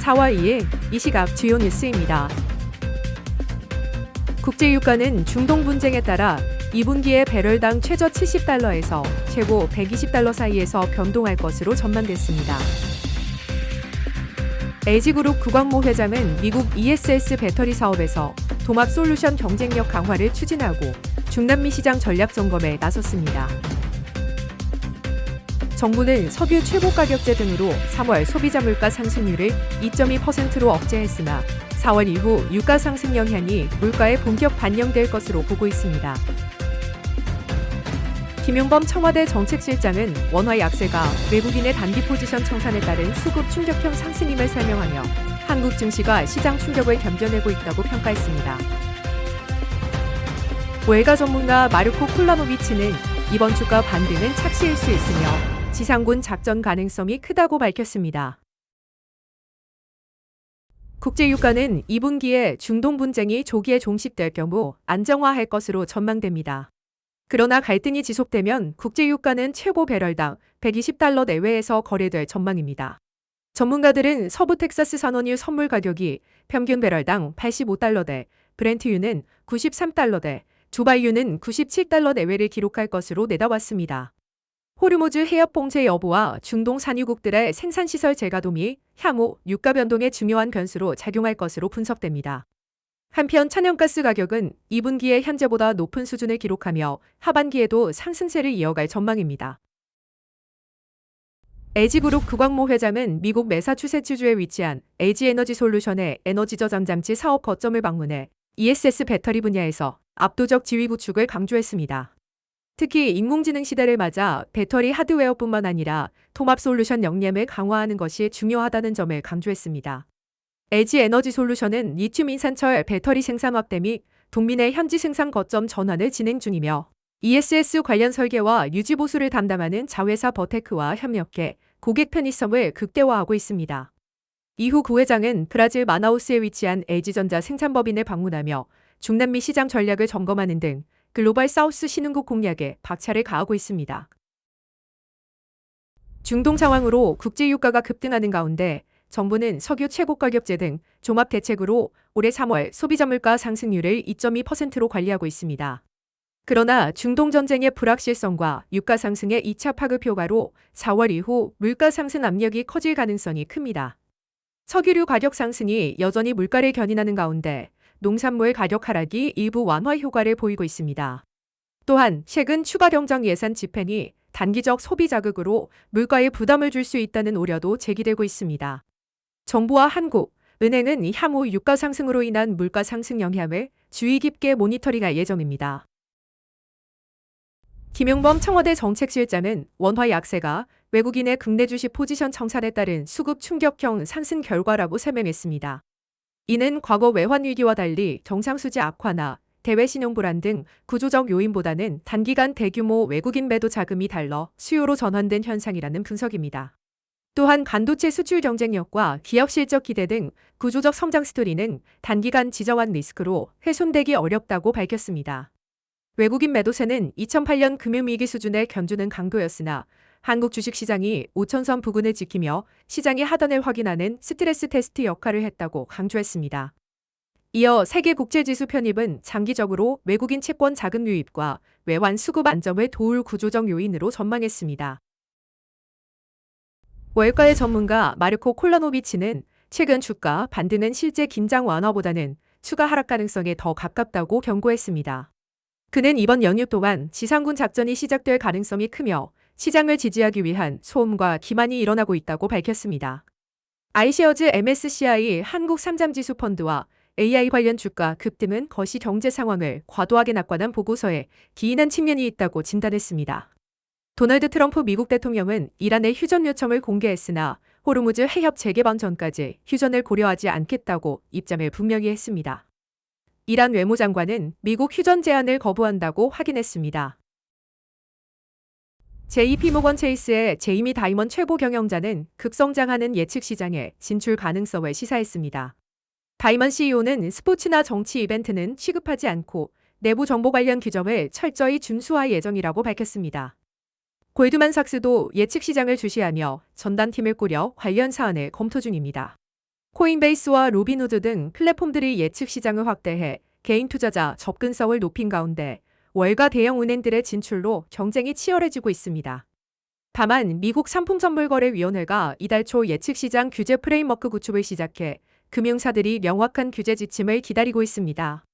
4월 2일 이 시각 주요 뉴스입니다. 국제유가는 중동 분쟁에 따라 2분기에 배럴당 최저 70달러에서 최고 120달러 사이에서 변동할 것으로 전망됐습니다. LG그룹 구광모 회장은 미국 ESS 배터리 사업에서 도막솔루션 경쟁력 강화를 추진하고 중남미 시장 전략 점검에 나섰습니다. 정부는 석유 최고가격제 등으로 3월 소비자 물가 상승률을 2.2%로 억제했으나 4월 이후 유가 상승 영향이 물가에 본격 반영될 것으로 보고 있습니다. 김용범 청와대 정책실장은 원화 약세가 외국인의 단기 포지션 청산에 따른 수급 충격형 상승임을 설명하며 한국 증시가 시장 충격을 견뎌내고 있다고 평가했습니다. 월가 전문가 마르코 콜라노비치는 이번 주가 반등은 착시일 수 있으며 지상군 작전 가능성이 크다고 밝혔습니다. 국제유가는 2분기에 중동 분쟁이 조기에 종식될 경우 안정화할 것으로 전망됩니다. 그러나 갈등이 지속되면 국제유가는 최고 배럴당 120달러 내외에서 거래될 전망입니다. 전문가들은 서부 텍사스 산원유 선물 가격이 평균 배럴당 85달러대, 브렌트유는 93달러대, 두바이유는 97달러 내외를 기록할 것으로 내다봤습니다. 호르무즈 해협 봉쇄 여부와 중동 산유국들의 생산시설 재가동이 향후 유가 변동에 중요한 변수로 작용할 것으로 분석됩니다. 한편 천연가스 가격은 2분기에 현재보다 높은 수준을 기록하며 하반기에도 상승세를 이어갈 전망입니다. LG그룹 구광모 회장은 미국 매사추세츠주에 위치한 LG에너지솔루션의 에너지 저장 장치 사업 거점을 방문해 ESS 배터리 분야에서 압도적 지위 구축을 강조했습니다. 특히 인공지능 시대를 맞아 배터리 하드웨어뿐만 아니라 통합 솔루션 역량을 강화하는 것이 중요하다는 점을 강조했습니다. LG에너지솔루션은 리튬 인산철 배터리 생산 확대 및 동민의 현지 생산 거점 전환을 진행 중이며 ESS 관련 설계와 유지 보수를 담당하는 자회사 버테크와 협력해 고객 편의성을 극대화하고 있습니다. 이후 구 회장은 브라질 마나우스에 위치한 LG전자 생산법인을 방문하며 중남미 시장 전략을 점검하는 등 글로벌 사우스 신흥국 공략에 박차를 가하고 있습니다. 중동 상황으로 국제유가가 급등하는 가운데 정부는 석유 최고가격제 등 종합 대책으로 올해 3월 소비자 물가 상승률을 2.2%로 관리하고 있습니다. 그러나 중동 전쟁의 불확실성과 유가 상승의 2차 파급 효과로 4월 이후 물가 상승 압력이 커질 가능성이 큽니다. 석유류 가격 상승이 여전히 물가를 견인하는 가운데 농산물 가격 하락이 일부 완화 효과를 보이고 있습니다. 또한 최근 추가 경정 예산 집행이 단기적 소비 자극으로 물가에 부담을 줄 수 있다는 우려도 제기되고 있습니다. 정부와 한국, 은행은 향후 유가 상승으로 인한 물가 상승 영향을 주의 깊게 모니터링할 예정입니다. 김용범 청와대 정책실장은 원화 약세가 외국인의 국내 주식 포지션 청산에 따른 수급 충격형 상승 결과라고 설명했습니다. 이는 과거 외환 위기와 달리 경상수지 악화나 대외 신용 불안 등 구조적 요인보다는 단기간 대규모 외국인 매도 자금이 달러 수요로 전환된 현상이라는 분석입니다. 또한 반도체 수출 경쟁력과 기업 실적 기대 등 구조적 성장 스토리는 단기간 지정한 리스크로 훼손되기 어렵다고 밝혔습니다. 외국인 매도세는 2008년 금융위기 수준의 견주는 강도였으나 한국 주식시장이 5천선 부근을 지키며 시장의 하단을 확인하는 스트레스 테스트 역할을 했다고 강조했습니다. 이어 세계국제지수 편입은 장기적으로 외국인 채권 자금 유입과 외환 수급 안정을 도울 구조적 요인으로 전망했습니다. 월가의 전문가 마르코 콜라노비치는 최근 주가 반등은 실제 긴장 완화보다는 추가 하락 가능성에 더 가깝다고 경고했습니다. 그는 이번 연휴 동안 지상군 작전이 시작될 가능성이 크며 시장을 지지하기 위한 소음과 기만이 일어나고 있다고 밝혔습니다. 아이쉐어즈 MSCI 한국 삼잠지수 펀드와 AI 관련 주가 급등은 거시 경제 상황을 과도하게 낙관한 보고서에 기인한 측면이 있다고 진단했습니다. 도널드 트럼프 미국 대통령은 이란의 휴전 요청을 공개했으나 호르무즈 해협 재개방 전까지 휴전을 고려하지 않겠다고 입장을 분명히 했습니다. 이란 외무장관은 미국 휴전 제안을 거부한다고 확인했습니다. JP모건 체이스의 제이미 다이먼 최고 경영자는 급성장하는 예측 시장에 진출 가능성을 시사했습니다. 다이먼 CEO는 스포츠나 정치 이벤트는 취급하지 않고 내부 정보 관련 규정을 철저히 준수할 예정이라고 밝혔습니다. 골드만삭스도 예측 시장을 주시하며 전담팀을 꾸려 관련 사안을 검토 중입니다. 코인베이스와 로빈후드 등 플랫폼들이 예측 시장을 확대해 개인 투자자 접근성을 높인 가운데 월가 대형 은행들의 진출로 경쟁이 치열해지고 있습니다. 다만 미국 상품선물거래위원회가 이달 초 예측 시장 규제 프레임워크 구축을 시작해 금융사들이 명확한 규제 지침을 기다리고 있습니다.